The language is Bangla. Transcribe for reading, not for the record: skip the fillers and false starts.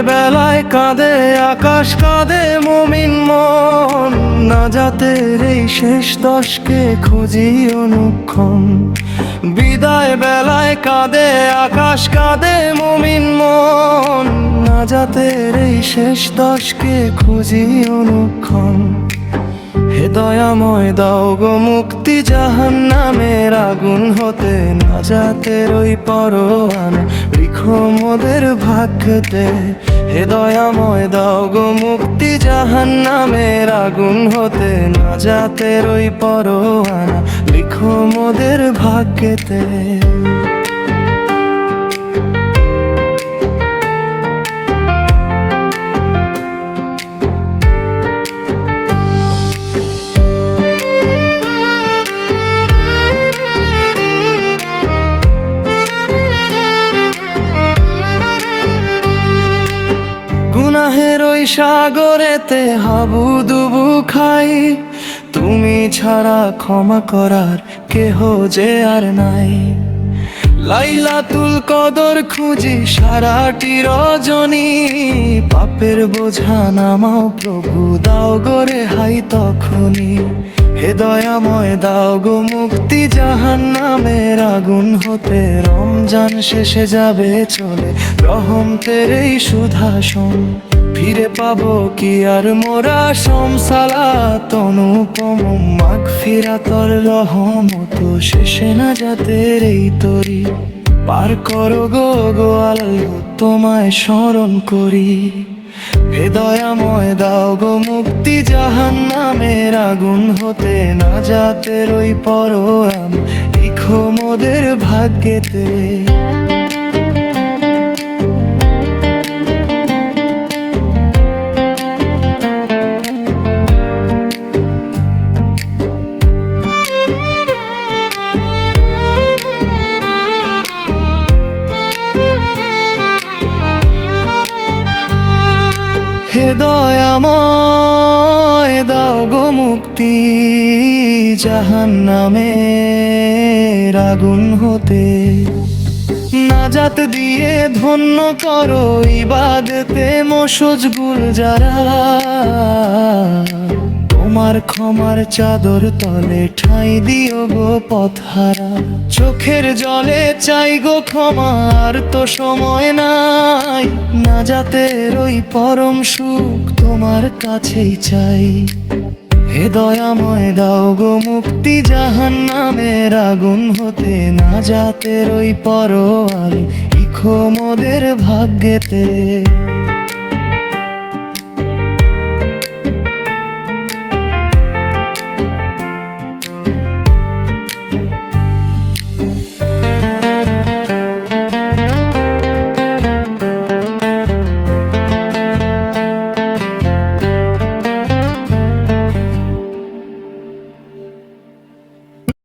বেলায় কাঁদে আকাশ, কাঁদে মুমিন মন। নাজাতের এই শেষ দশকে খুঁজি অনুক্ষণ। বিদায় বেলায় কাঁদে আকাশ, কাঁদে মুমিন মন। নাজাতের এই শেষ দশকে খুঁজি অনুক্ষণ। হে দয়াময় দাও গো মুক্তি জাহান্নামের আগুন হতে। নাজাতের ওই পরোয়ানা লিখো মোদের ভাগ্যতে। হে দয়াময় দাও গো মুক্তি জাহান্নামের আগুন হতে। নাজাতের ওই পরোয়ানা লিখো মোদের ভাগ্যতে। গুনাহের ওই সাগরেতে হাবুডুবু খাই। তুমি ছাড়া ক্ষমা করার কেহ যে আর নাই। লাইলাতুল কদর খুঁজি সারাটি রজনী। পাপের বোঝা নামাও প্রভু, দাও গো রেহাই তখনই। হে দয়াময় দাও গো মুক্তি জাহান্নামের আগুন হতে। রমজান শেষে যাবে চলে, রহমতের এই সুধাসন। ফিরে পাবো কি আর মোরা সমসালাত অনুপম। মাগফিরাতর রহমত শেষে নাজাতের এই তরি। পার করো গো গো আল্লাহ তোমায় স্মরণ করি। হে দয়াময় দাও গো মুক্তি জাহান্নামের আগুন হতে। নাজাতের ওই পরোয়ান লিখো মোদের ভাগ্যেতে। হে দয়াময় দাও গো মুক্তি জাহান্নামের আগুন হতে। নাজাত দিয়ে ধন্য করো ইবাদতে মশগুল যারা। তোমার ক্ষমার চাদর তলে ঠাঁই দিও গো পথহারা। চোখের জলে চাই গো ক্ষমা, আর তো সময় নাই। নাজাতের ওই পরম সুখ তোমার কাছেই চাই। হে দয়াময় দাও গো মুক্তি জাহান্নামের আগুন হতে। নাজাতের ওই পরোয়ান লিখো মোদের ভাগ্যেতে।